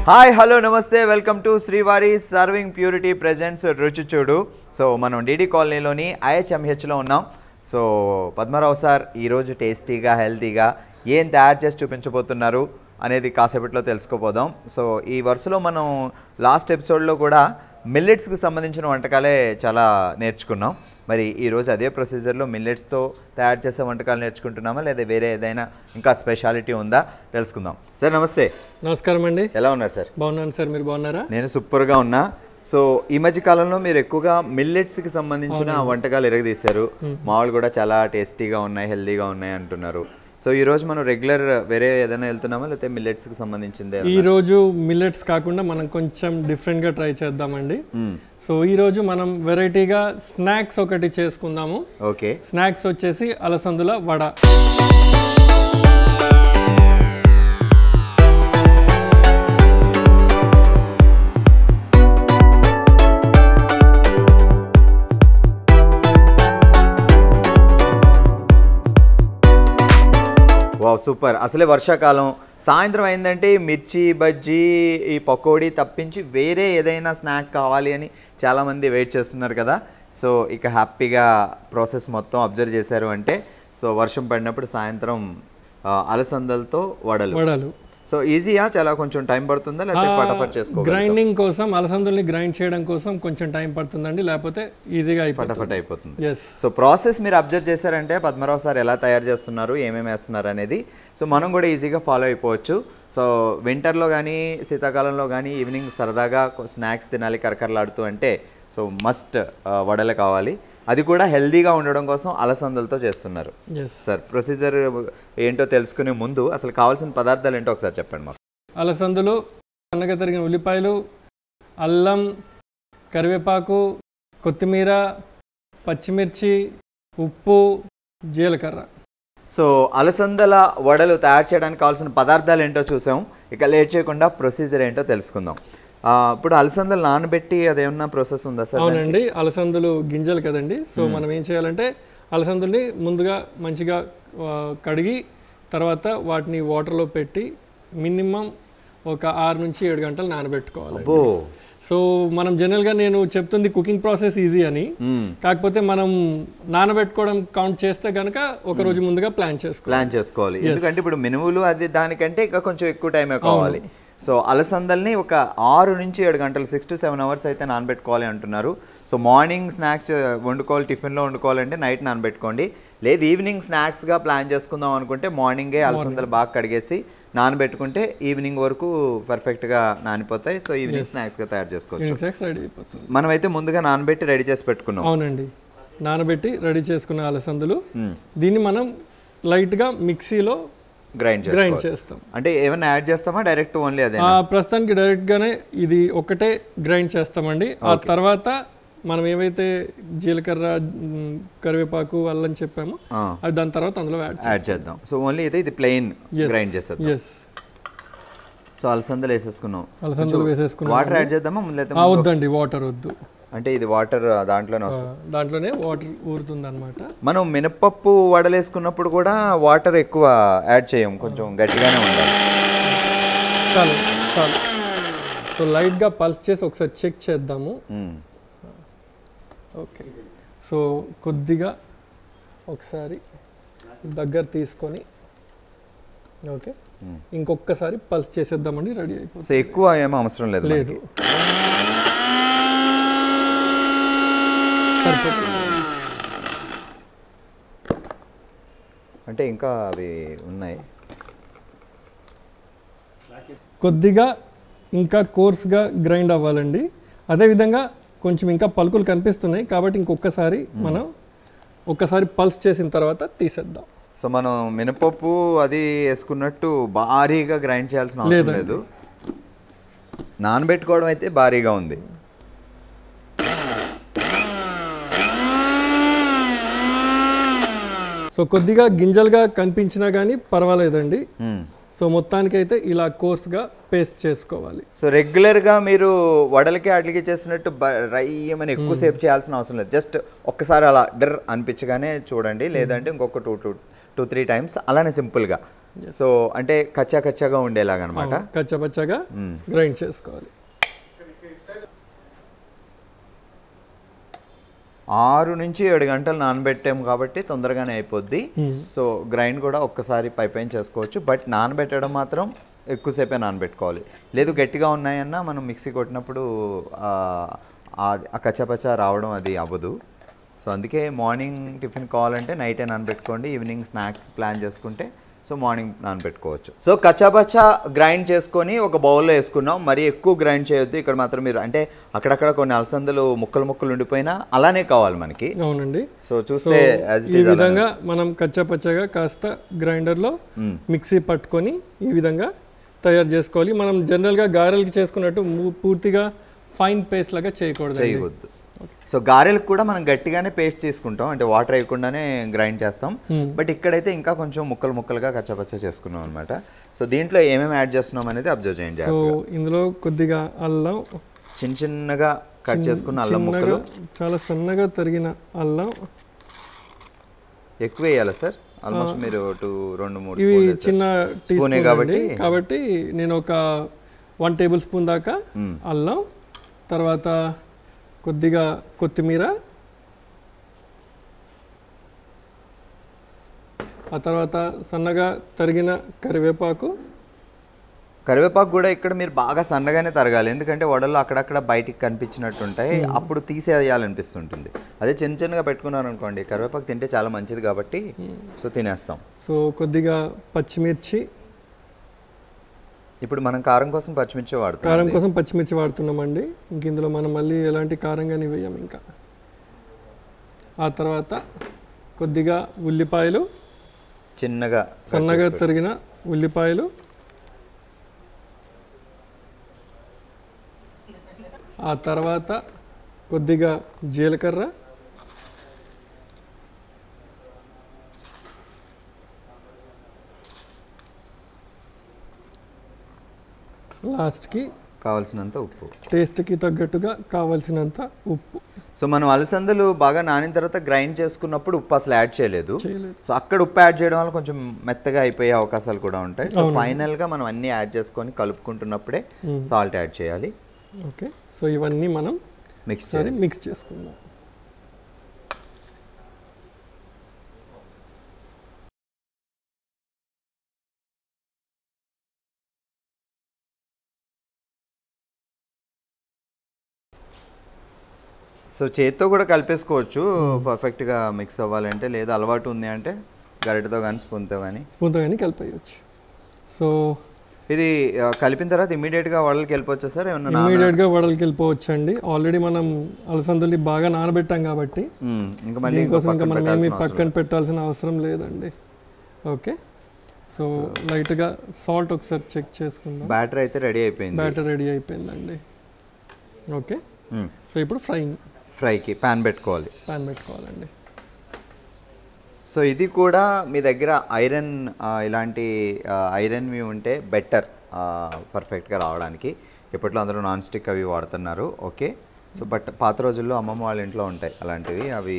Hi hello నమస్తే welcome to శ్రీవారి serving purity presents రుచి చూడు. సో మనం డీడీ కాలనీలోని IHMHలో ఉన్నాం. సో పద్మరావు సార్ ఈరోజు టేస్టీగా హెల్తీగా ఏం తయారు చేసి చూపించబోతున్నారు అనేది కాసేపట్లో తెలుసుకోపోదాం. సో ఈ వరుసలో మనం లాస్ట్ ఎపిసోడ్లో కూడా మిల్లెట్స్కి సంబంధించిన వంటకాలే చాలా నేర్చుకున్నాం. మరి ఈరోజు అదే ప్రొసీజర్లో మిల్లెట్స్తో తయారు చేసే వంటకాలు నేర్చుకుంటున్నామా లేదా వేరే ఏదైనా ఇంకా స్పెషాలిటీ ఉందా తెలుసుకుందాం. సార్ నమస్తే. నమస్కారం అండి. ఎలా ఉన్నారు సార్? బాగున్నాను సార్, మీరు బాగున్నారా? నేను సూపర్గా ఉన్నా. సో ఈ మధ్య కాలంలో మీరు ఎక్కువగా మిల్లెట్స్కి సంబంధించిన వంటకాలు ఎరగదీశారు. మామూలు కూడా చాలా టేస్టీగా ఉన్నాయి, హెల్తీగా ఉన్నాయి అంటున్నారు. సో ఈ రోజు మనం రెగ్యులర్ వేరే ఏదైనా వెళ్తున్నామా లేకపోతే మిల్లెట్స్కి సంబంధించిందే? ఈ రోజు మిల్లెట్స్ కాకుండా మనం కొంచెం డిఫరెంట్గా ట్రై చేద్దామండి. సో ఈ రోజు మనం వెరైటీగా స్నాక్స్ ఒకటి చేసుకుందాము. ఓకే. స్నాక్స్ వచ్చేసి అలసందుల వడ. Wow super. అసలే వర్షాకాలం, సాయంత్రం అయిందంటే మిర్చి బజ్జీ ఈ పకోడీ తప్పించి వేరే ఏదైనా స్నాక్ కావాలి అని చాలామంది వెయిట్ చేస్తున్నారు కదా. సో ఇక హ్యాపీగా ప్రాసెస్ మొత్తం అబ్జర్వ్ చేశారు అంటే సో వర్షం పడినప్పుడు సాయంత్రం అలసందలతో వడలు. సో ఈజీయా? చాలా కొంచెం టైం పడుతుందా లేకపోతే ఫటాఫట్ చేసుకోవాలి? గ్రైండింగ్ కోసం అలసందుల్ని గ్రైండ్ చేయడం కోసం కొంచెం టైం పడుతుందండి, లేకపోతే ఈజీగా ఫటాఫట్ అయిపోతుంది. ఎస్. సో ప్రాసెస్ మీరు అబ్జర్వ్ చేశారంటే పద్మరావు సార్ ఎలా తయారు చేస్తున్నారు, ఏమేమి వేస్తున్నారు అనేది సో మనం కూడా ఈజీగా ఫాలో అయిపోవచ్చు. సో వింటర్లో కానీ శీతాకాలంలో కానీ ఈవినింగ్ సరదాగా స్నాక్స్ తినాలి కరకరలాడుతూ అంటే సో మస్ట్ వడలు కావాలి. అది కూడా హెల్దీగా ఉండడం కోసం అలసందలతో చేస్తున్నారు. సార్ ప్రొసీజర్ ఏంటో తెలుసుకునే ముందు అసలు కావాల్సిన పదార్థాలు ఏంటో ఒకసారి చెప్పండి మాకు. అలసందులు, సన్నగా తరిగిన ఉల్లిపాయలు, అల్లం, కరివేపాకు, కొత్తిమీర, పచ్చిమిర్చి, ఉప్పు, జీలకర్ర. సో అలసందల వడలు తయారు చేయడానికి కావాల్సిన పదార్థాలు ఏంటో చూసాం. ఇక లేట్ చేయకుండా ప్రొసీజర్ ఏంటో తెలుసుకుందాం. ఇప్పుడు అలసందలు నానబెట్టి అదేమన్నా ప్రాసెస్ ఉందా సార్? అవునండి, అలసందలు గింజలు కదండి. సో మనం ఏం చేయాలంటే అలసందుల్ని ముందుగా మంచిగా కడిగి తర్వాత వాటిని వాటర్లో పెట్టి మినిమం ఒక 6 నుంచి 7 గంటలు నానబెట్టుకోవాలి. సో మనం జనరల్గా నేను చెప్తుంది కుకింగ్ ప్రాసెస్ ఈజీ అని, కాకపోతే మనం నానబెట్టుకోవడం కౌంట్ చేస్తే కనుక ఒక రోజు ముందుగా ప్లాన్ చేసుకోవాలి. ఎందుకంటే ఇప్పుడు మినుములు అది దానికంటే ఇంకా కొంచెం ఎక్కువ టైమే కావాలి. సో అలసందల్ని ఒక 6 నుంచి 7 గంటలు 6 to 7 hours అయితే నానబెట్టుకోవాలి అంటున్నారు. సో మార్నింగ్ స్నాక్స్ వండుకోవాలి, టిఫిన్లో వండుకోవాలంటే నైట్ నానబెట్టుకోండి. లేదు ఈవినింగ్ స్నాక్స్గా ప్లాన్ చేసుకుందాం అనుకుంటే మార్నింగే అలసందలు బాగా కడిగేసి నానబెట్టుకుంటే ఈవినింగ్ వరకు పర్ఫెక్ట్గా నానిపోతాయి. సో ఈవినింగ్ స్నాక్స్గా తయారు చేసుకోవచ్చు. మనమైతే ముందుగా నానబెట్టి రెడీ చేసి పెట్టుకున్నాం. అవునండి, నానబెట్టి రెడీ చేసుకున్న అలసందలు దీన్ని మనం లైట్గా మిక్సీలో గ్రైండ్ చేస్తాం. అంటే ఏమైనా యాడ్ చేస్తామా డైరెక్ట్ ఓన్లీ అదే? ప్రస్తుతానికి డైరెక్ట్గానే ఇది ఒకటే గ్రైండ్ చేస్తామండి. ఆ తర్వాత మనం ఏవైతే జీలకర్ర, కరివేపాకు, అల్లం చెప్పామో అది దాని తర్వాత అందులో యాడ్ చేద్దాం. సో ఓన్లీ ఇది ప్లెయిన్ గ్రైండ్ చేసేద్దాం. సో అలసందలు వేసేసుకున్నాం. వాటర్ యాడ్ చేద్దామా? వద్దండి, వాటర్ వద్దు. అంటే ఇది వాటర్ దాంట్లోనే వాటర్ ఊరుతుంది అనమాట. మనం మినపప్పు వడలేసుకున్నప్పుడు కూడా వాటర్ ఎక్కువ యాడ్ చేయం, కొంచెం గట్టిగానే ఉండాలి. చాలు. సో లైట్గా పల్స్ చేసి ఒకసారి చెక్ చేద్దాము. ఓకే. సో కొద్దిగా ఒకసారి దగ్గర తీసుకొని ఓకే ఇంకొకసారి పల్స్ చేసేద్దామండి, రెడీ అయిపోతుంది. సో ఎక్కువ ఏమో అవసరం లేదు. అంటే ఇంకా అవి ఉన్నాయి కొద్దిగా ఇంకా కోర్స్గా గ్రైండ్ అవ్వాలండి. అదేవిధంగా కొంచెం ఇంకా పలుకులు కనిపిస్తున్నాయి కాబట్టి ఇంకొకసారి మనం పల్స్ చేసిన తర్వాత తీసేద్దాం. సో మనం మినపప్పు అది వేసుకున్నట్టు భారీగా గ్రైండ్ చేయాల్సిన అవసరం లేదు, నానబెట్టుకోవడం అయితే భారీగా ఉంది. సో కొద్దిగా గింజలుగా కనిపించినా కానీ పర్వాలేదండి. సో మొత్తానికైతే ఇలా కోర్స్గా పేస్ట్ చేసుకోవాలి. సో రెగ్యులర్గా మీరు వడలకి వాటికి చేసినట్టు రయ్యమని ఎక్కువసేపు చేయాల్సిన అవసరం లేదు. జస్ట్ ఒక్కసారి అలా డర్ అనిపించగానే చూడండి, లేదంటే ఇంకొక 2-3 times అలానే సింపుల్గా సో అంటే కచ్చా కచ్చాగా ఉండేలాగా అనమాట. కచ్చపచ్చగా గ్రైండ్ చేసుకోవాలి. 6 నుంచి 7 గంటలు నానబెట్టాము కాబట్టి తొందరగానే అయిపోద్ది. సో గ్రైండ్ కూడా ఒక్కసారి పైపైన చేసుకోవచ్చు, బట్ నానబెట్టడం మాత్రం ఎక్కువసేపే నానబెట్టుకోవాలి. లేదు గట్టిగా ఉన్నాయన్నా మనం మిక్సీ కొట్టినప్పుడు ఆ కచ్చాపచ్చా రావడం అది అవ్వదు. సో అందుకే మార్నింగ్ టిఫిన్ కావాలంటే నైటే నానబెట్టుకోండి, ఈవినింగ్ స్నాక్స్ ప్లాన్ చేసుకుంటే సో మార్నింగ్ నానబెట్టుకోవచ్చు. సో కచ్చాపచ్చా గ్రైండ్ చేసుకొని ఒక బౌల్లో వేసుకున్నాం. మరీ ఎక్కువ గ్రైండ్ చేయొద్దు. ఇక్కడ మాత్రం మీరు అంటే అక్కడక్కడ కొన్ని అలసందలు ముక్కలు ఉండిపోయినా అలానే కావాలి మనకి. అవునండి. సో చూస్తే ఈ విధంగా మనం కచ్చాపచ్చగా కాస్త గ్రైండర్లో మిక్సీ పట్టుకొని ఈ విధంగా తయారు చేసుకోవాలి. మనం జనరల్గా గారెలకి చేసుకున్నట్టు పూర్తిగా ఫైన్ పేస్ట్ లాగా చేయకూడదు. సో గారెలకు కూడా మనం గట్టిగానే పేస్ట్ తీసుకుంటాం, అంటే వాటర్ వేయకుండానే గ్రైండ్ చేస్తాం. బట్ ఇక్కడైతే ఇంకా కొంచెం ముక్కలుగా కచ్చాపచ్చా చేసుకున్నాం అనమాట. సో దీంట్లో ఏమేమి యాడ్ చేస్తున్నాం అనేది అబ్జర్వ్ చేయండి. సో ఇందులో కొద్దిగా అల్లం, చిన్నగా కట్ చేసుకున్న అల్లం ముక్కలు, చాలా సన్నగా తరిగిన అల్లం. ఎక్కువ వేయాలా సార్? ఆల్మోస్ట్ మీరు 2-3 ఇవి చిన్న టీ స్పూన్ కాబట్టి నేను ఒక 1 టేబుల్ స్పూన్ దాకా అల్లం, తర్వాత కొద్దిగా కొత్తిమీర, ఆ తర్వాత సన్నగా తరిగిన కరివేపాకు కూడా ఇక్కడ మీరు బాగా సన్నగానే తరగాలి, ఎందుకంటే వడల్లో అక్కడక్కడ బయటికి కనిపించినట్టుంటాయి, అప్పుడు తీసేయాలనిపిస్తుంటుంది. అదే చిన్నగా పెట్టుకున్నారు అనుకోండి, కరివేపాకు తింటే చాలా మంచిది కాబట్టి సో తినేస్తాం. సో కొద్దిగా పచ్చిమిర్చి, ఇప్పుడు మనం కారం కోసం పచ్చిమిర్చి వాడుతున్నామండి. ఇంక ఇందులో మనం మళ్ళీ ఎలాంటి కారం కానీ వేయం ఇంకా. ఆ తర్వాత కొద్దిగా ఉల్లిపాయలు, సన్నగా తరిగిన ఉల్లిపాయలు, ఆ తర్వాత కొద్దిగా జీలకర్ర, లాస్ట్కి కావాల్సినంత ఉప్పు, టేస్ట్కి తగ్గట్టుగా కావాల్సినంత ఉప్పు. సో మనం అలసందలు బాగా నానిన తర్వాత గ్రైండ్ చేసుకున్నప్పుడు ఉప్పు అసలు యాడ్ చేయలేదు. సో అక్కడ ఉప్పు యాడ్ చేయడం వల్ల కొంచెం మెత్తగా అయిపోయే అవకాశాలు కూడా ఉంటాయి. సో ఫైనల్గా మనం అన్నీ యాడ్ చేసుకొని కలుపుకుంటున్నప్పుడే సాల్ట్ యాడ్ చేయాలి. ఓకే, సో ఇవన్నీ మనం మిక్స్ చేసుకుందాం. సో చేత్తో కూడా కలిపేసుకోవచ్చు పర్ఫెక్ట్గా మిక్స్ అవ్వాలంటే, లేదా అలవాటు ఉంది అంటే గరిటతో కానీ స్పూన్తో కానీ కలిపేయచ్చు. సో ఇది కలిపిన తర్వాత ఇమీడియట్గా వడలకి వెళ్ళిపోవచ్చా సార్? ఏమన్నా ఇమీడియట్గా వడలకి వెళ్ళిపోవచ్చు అండి. ఆల్రెడీ మనం అలసందుల్ని బాగా నానబెట్టాం కాబట్టి దీనికోసం ఇంకా మనం ఏమి పక్కన పెట్టాల్సిన అవసరం లేదండి. ఓకే, సో లైట్గా సాల్ట్ ఒకసారి చెక్ చేసుకుందాం. బ్యాటర్ అయితే రెడీ అయిపోయిందండి. ఓకే, సో ఇప్పుడు ఫ్రైకి ప్యాన్ పెట్టుకోవాలండి. సో ఇది కూడా మీ దగ్గర ఇలాంటి ఐరన్వి ఉంటే బెటర్ పర్ఫెక్ట్గా రావడానికి. ఇప్పట్లో అందరూ నాన్ స్టిక్ అవి వాడుతున్నారు. ఓకే, సో బట్ పాత రోజుల్లో అమ్మమ్మ వాళ్ళ ఇంట్లో ఉంటాయి అలాంటివి. అవి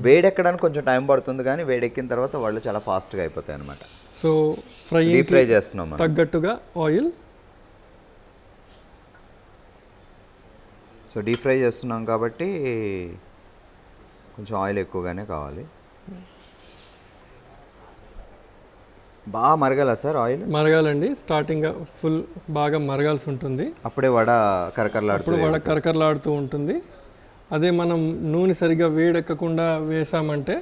వేడెక్కడానికి కొంచెం టైం పడుతుంది, కానీ వేడెక్కిన తర్వాత వాళ్ళు చాలా ఫాస్ట్గా అయిపోతాయి అనమాట. సో డీప్ ఫ్రై చేస్తున్నాం తగ్గట్టుగా ఆయిల్. సో డీప్ ఫ్రై చేస్తున్నాం కాబట్టి కొంచెం ఆయిల్ ఎక్కువగానే కావాలి. బాగా మరగాల సార్? ఆయిల్ మరగాలండి, స్టార్టింగ్ ఫుల్ బాగా మరగాల్సి ఉంటుంది. అప్పుడే వడ కరకరలాడుతూ ఉంటుంది. అదే మనం నూనె సరిగ్గా వేడెక్కకుండా వేసామంటే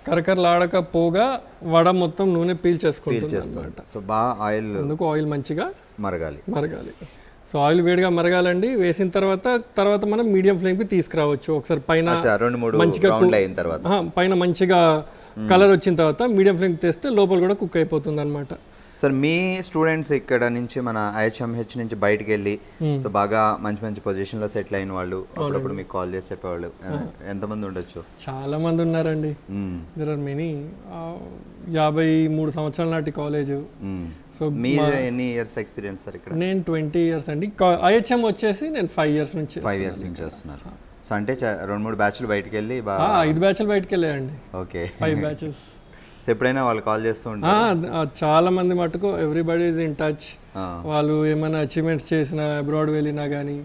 కరకరలాడకపోగా వడ మొత్తం నూనె పీల్చేసుకుంటుంది. సో బాగా అందుకు ఆయిల్ మంచిగా మరగాలి. సో ఆయిల్ వేడిగా మరగాలండి. వేసిన తర్వాత మనం మీడియం ఫ్లేమ్కి తీసుకురావచ్చు. ఒకసారి పైన మంచిగా కలర్ వచ్చిన తర్వాత మీడియం ఫ్లేమ్కి తెస్తే లోపల కూడా కుక్ అయిపోతుంది అనమాట. సార్ మీ స్టూడెంట్స్ ఇక్కడ నుంచి మన ఐహెచ్ఎంహెచ్ నుంచి బయటకు వెళ్ళి సో బాగా మంచి పొజిషన్లో సెటిల్ అయిన వాళ్ళు అప్పుడప్పుడు మీకు కాల్ చేసి చెప్పేవాళ్ళు ఎంతమంది ఉండొచ్చు? చాలా మంది ఉన్నారండి. There are many. 53 సంవత్సరాల నాటి కాలేజ్. సో మీరు ఎన్ని ఇయర్స్ ఎక్స్పీరియన్స్ సార్ ఇక్కడ? నేను 20 ఇయర్స్ అండి. ఐహెచ్ఎం వచ్చేసి నేను 5 ఇయర్స్ నుంచి వస్తున్నారు. సో అంటే 2-3 బ్యాచ్లు బయటకు వెళ్ళి 5 బ్యాచ్లు బయటకు వెళ్ళాయండి. Okay, 5 batches. సో ఎప్పుడైనా వాళ్ళు కాల్ చేస్తూ ఉంటారు? చాలా మంది మటుకు ఎవ్రీబడి ఈజ్ ఇన్ టచ్. వాళ్ళు ఏమైనా అచీవ్మెంట్స్ చేసినా, అబ్రాడ్ వెళ్ళినా కానీ,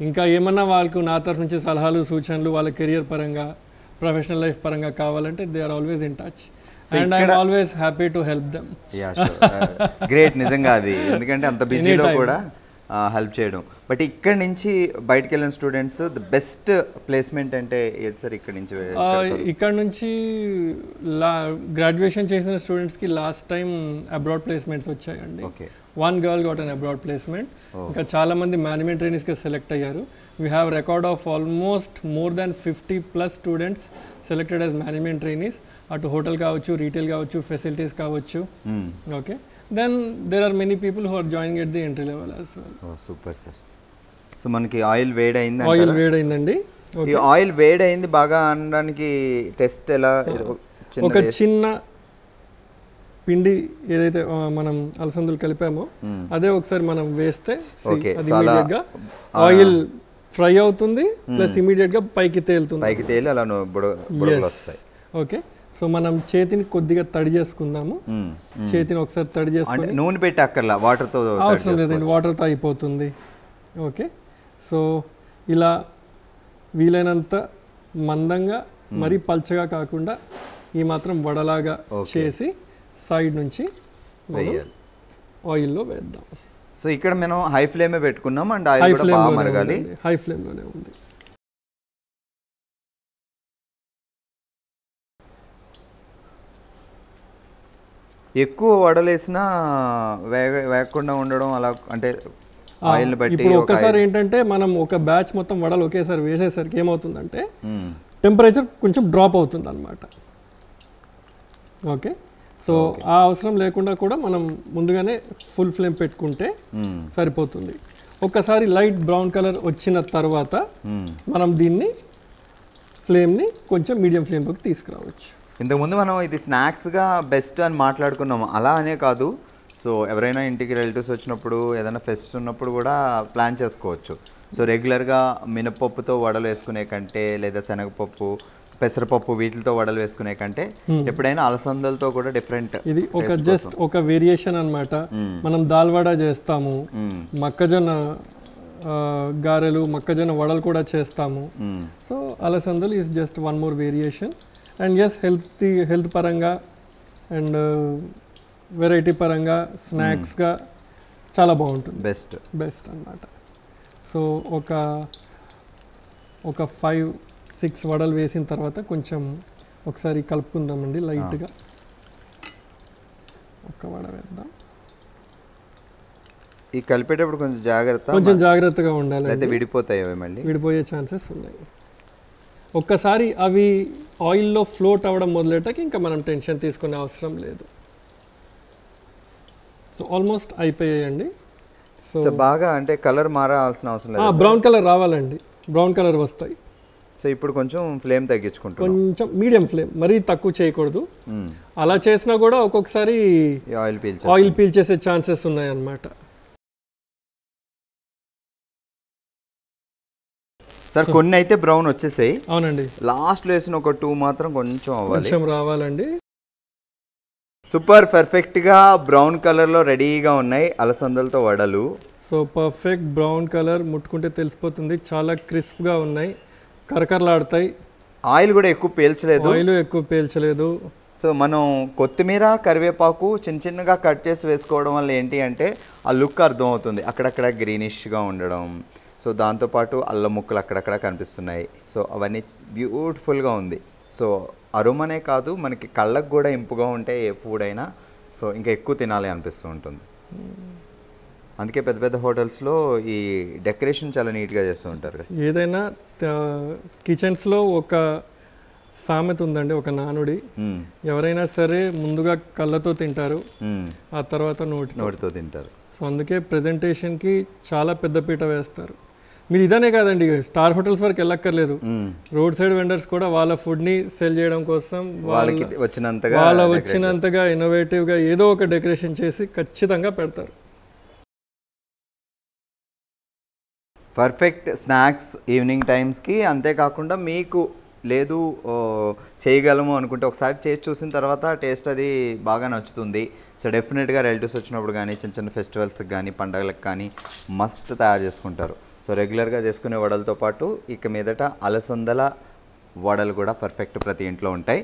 ఇంకా ఏమన్నా వాళ్ళకు నా తరఫు నుంచి సలహాలు సూచనలు వాళ్ళ కెరియర్ పరంగా, ప్రొఫెషనల్ లైఫ్ పరంగా కావాలంటే they are always in touch and I'm always happy to help them. Great నిజంగా అది, ఎందుకంటే అంత బిజీలో కూడా హెల్ప్ చేయడం. బట్ ఇక్కడ నుంచి బయటకు వెళ్ళిన స్టూడెంట్స్ ద బెస్ట్ ప్లేస్మెంట్ అంటే ఏది సార్? ఇక్కడ నుంచి గ్రాడ్యుయేషన్ చేసిన స్టూడెంట్స్కి లాస్ట్ టైం అబ్రాడ్ ప్లేస్మెంట్స్ వచ్చాయండి. One girl got an abroad placement. ఇంకా చాలా మంది మేనేజ్మెంట్ ట్రైనీస్కి సెలెక్ట్ అయ్యారు. We have record of almost more than 50+ students selected as management trainees. అటు హోటల్ కావచ్చు, రీటైల్ కావచ్చు, ఫెసిలిటీస్ కావచ్చు. Okay, then there are many people who are joining at the entry level as well. Oh, super sir. So మనకి oil వేడైంది. Oil వేడైందండి. ఈ oil వేడైంది బాగా అనడానికి టెస్ట్ ఎలా? ఒక చిన్న పిండి ఏదైతే మనం అలసందులు కలిపామో అదే ఒకసారి మనం వేస్తే అది ఇమీడియట్ గా ఆయిల్ ఫ్రై అవుతుంది, ప్లస్ ఇమీడియట్ గా పైకి తేలి అలా బుడగలు వస్తాయి. ఓకే, సో మనం చేతిని కొద్దిగా తడి చేసుకుందాము. చేతిని ఒకసారి తడి చేసుకుని, నూనె పెట్టి అక్కర్లా, వాటర్తో అవసరం లేదండి, వాటర్తో అయిపోతుంది. ఓకే, సో ఇలా వీలైనంత మందంగా, మరీ పల్చగా కాకుండా ఈ మాత్రం వడలాగా చేసి సైడ్ నుంచి ఆయిల్లో వేద్దాం. సో ఇక్కడ మనం హై ఫ్లేమే పెట్టుకున్నాం అండ్ ఆయిల్ కూడా బాగా మరగాలి. హై ఫ్లేమ్లోనే ఉంది. ఎక్కువ వడలేసినా వేగకుండా ఉండడం అలా, అంటే ఆయిల్ బట్టి. ఇప్పుడు ఒకసారి ఏంటంటే మనం ఒక బ్యాచ్ మొత్తం వడలు ఒకేసారి వేసేసరికి ఏమవుతుందంటే టెంపరేచర్ కొంచెం డ్రాప్ అవుతుంది అన్నమాట. ఓకే, సో ఆ అవసరం లేకుండా కూడా మనం ముందుగానే ఫుల్ ఫ్లేమ్ పెట్టుకుంటే సరిపోతుంది. ఒక్కసారి లైట్ బ్రౌన్ కలర్ వచ్చిన తర్వాత మనం దీన్ని ఫ్లేమ్ని కొంచెం మీడియం ఫ్లేమ్లోకి తీసుకురావచ్చు. ఇంతకుముందు మనం ఇది స్నాక్స్గా బెస్ట్ అని మాట్లాడుకున్నాము, అలా అనే కాదు. సో ఎవరైనా ఇంటికి రిలేటివ్స్ వచ్చినప్పుడు, ఏదైనా ఫెస్ట్ ఉన్నప్పుడు కూడా ప్లాన్ చేసుకోవచ్చు. సో రెగ్యులర్గా మినపప్పుతో వడలు వేసుకునే కంటే, లేదా శనగపప్పు, పెసరపప్పు వీటితో వడలు వేసుకునే కంటే ఎప్పుడైనా అలసందలతో కూడా డిఫరెంట్. ఇది ఒక జస్ట్ ఒక వేరియేషన్ అన్నమాట. మనం దాల్ వడ చేస్తాము, మొక్కజొన్న గారెలు, మొక్కజొన్న వడలు కూడా చేస్తాము. సో అలసందలు is just one more variation. And yes, health పరంగా అండ్ వెరైటీ పరంగా స్నాక్స్గా చాలా బాగుంటుంది. బెస్ట్ అన్నమాట. సో ఒక 5-6 వడలు వేసిన తర్వాత కొంచెం ఒకసారి కలుపుకుందామండి లైట్గా. ఒక వడ వేద్దాం. ఈ కలిపేటప్పుడు కొంచెం జాగ్రత్తగా ఉండాలి, అయితే విడిపోయే ఛాన్సెస్ ఉన్నాయి. ఒక్కసారి అవి ఆయిల్లో ఫ్లోట్ అవ్వడం మొదలెట్టాక ఇంకా మనం టెన్షన్ తీసుకునే అవసరం లేదు. సో ఆల్మోస్ట్ అయిపోయాయండి. సో బాగా అంటే కలర్ మారాల్సిన అవసరం లేదు, బ్రౌన్ కలర్ రావాలండి, బ్రౌన్ కలర్ వస్తాయి. సో ఇప్పుడు కొంచెం ఫ్లేమ్ తగ్గించుకుంటాం, కొంచెం మీడియం ఫ్లేమ్, మరీ తక్కువ చేయకూడదు. అలా చేసినా కూడా ఒక్కొక్కసారి ఆయిల్ పీల్చేసే ఛాన్సెస్ ఉన్నాయన్నమాట. సార్ కొన్ని అయితే బ్రౌన్ వచ్చేసాయి. అవునండి, లాస్ట్లో వేసిన ఒక 2 మాత్రం కొంచెం రావాలండి. సూపర్, పర్ఫెక్ట్గా బ్రౌన్ కలర్లో రెడీగా ఉన్నాయి అలసందలతో వడలు. సో పర్ఫెక్ట్ బ్రౌన్ కలర్, ముట్టుకుంటే తెలిసిపోతుంది. చాలా క్రిస్ప్గా ఉన్నాయి, కరకరలాడతాయి. ఆయిల్ కూడా ఎక్కువ పేల్చలేదు. సో మనం కొత్తిమీర, కరివేపాకు చిన్నగా కట్ చేసి వేసుకోవడం వల్ల ఏంటి అంటే ఆ లుక్ అర్థం అవుతుంది, అక్కడక్కడ గ్రీనిష్గా ఉండడం. సో దాంతోపాటు అల్లం ముక్కలు అక్కడక్కడ కనిపిస్తున్నాయి. సో అవన్నీ బ్యూటిఫుల్గా ఉంది. సో అరుమనే కాదు, మనకి కళ్ళకు కూడా ఇంపుగా ఉంటే ఏ ఫుడ్ అయినా సో ఇంకా ఎక్కువ తినాలి అనిపిస్తూ ఉంటుంది. అందుకే పెద్ద పెద్ద హోటల్స్లో ఈ డెకరేషన్ చాలా నీట్గా చేస్తూ ఉంటారు కదా. ఏదైనా కిచెన్స్లో ఒక సామెత ఉందండి, ఒక నానుడి. ఎవరైనా సరే ముందుగా కళ్ళతో తింటారు, ఆ తర్వాత నోటితో తింటారు. సో అందుకే ప్రెజెంటేషన్కి చాలా పెద్దపీట వేస్తారు. మీరు ఇదనే కాదండి, స్టార్ హోటల్స్ వరకు వెళ్ళక్కర్లేదు, రోడ్ సైడ్ వెండర్స్ కూడా వాళ్ళ ఫుడ్ని సెల్ చేయడం కోసం వాళ్ళకి వచ్చినంతగా ఇన్నోవేటివ్గా ఏదో ఒక డెకరేషన్ చేసి ఖచ్చితంగా పెడతారు. పర్ఫెక్ట్ స్నాక్స్ ఈవినింగ్ టైమ్స్కి. అంతేకాకుండా మీకు లేదు చేయగలము అనుకుంటే ఒకసారి చేసి చూసిన తర్వాత టేస్ట్ అది బాగా నచ్చుతుంది. సో డెఫినెట్గా రిలేటివ్స్ వచ్చినప్పుడు కానీ చిన్న చిన్న ఫెస్టివల్స్కి కానీ పండగలకు కానీ మస్ట్ తయారు చేసుకుంటారు. సో రెగ్యులర్గా చేసుకునే వడలతో పాటు ఇక మీదట అలసందల వడలు కూడా పర్ఫెక్ట్ ప్రతి ఇంట్లో ఉంటాయి.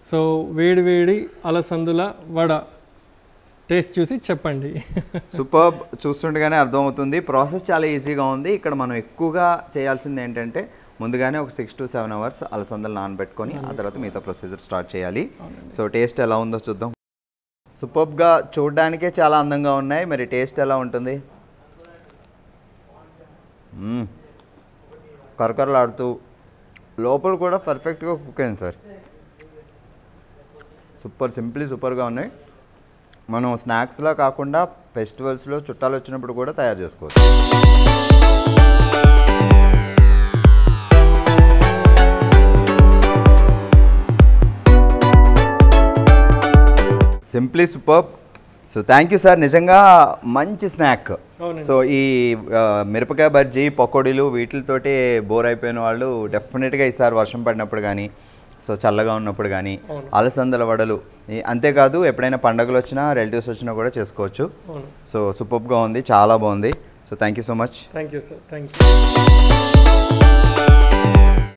సో వేడి వేడి అలసందుల వడ టేస్ట్ చూసి చెప్పండి. సూపర్. చూస్తుండగానే అర్థమవుతుంది. ప్రాసెస్ చాలా ఈజీగా ఉంది. ఇక్కడ మనం ఎక్కువగా చేయాల్సింది ఏంటంటే ముందుగానే ఒక 6 to 7 hours అలసందలు నానబెట్టుకొని ఆ తర్వాత మిగతా ప్రొసీజర్ స్టార్ట్ చేయాలి. సో టేస్ట్ ఎలా ఉందో చూద్దాం. సూపర్గా చూడడానికే చాలా అందంగా ఉన్నాయి. మరి టేస్ట్ ఎలా ఉంటుంది? కరకరలాడుతూ లోపల కూడా పర్ఫెక్ట్గా కుక్ అయింది సార్. సూపర్గా ఉన్నాయి. మనం స్నాక్స్లా కాకుండా ఫెస్టివల్స్లో చుట్టాలు వచ్చినప్పుడు కూడా తయారు చేసుకోవచ్చు. Simply super. So thank you sir. నిజంగా మంచి స్నాక్. సో ఈ మిరపకాయ బజ్జీ పకోడీలు వీటితోటి బోర్ అయిపోయిన వాళ్ళు డెఫినెట్గా ఈసారి వర్షం పడినప్పుడు కానీ సో చల్లగా ఉన్నప్పుడు కానీ అలసందల వడలు, అంతేకాదు ఎప్పుడైనా పండుగలు వచ్చినా రిలేటివ్స్ వచ్చినా కూడా చేసుకోవచ్చు. సో సూపర్గా ఉంది, చాలా బాగుంది. So thank you so much. Thank you sir. Thank you.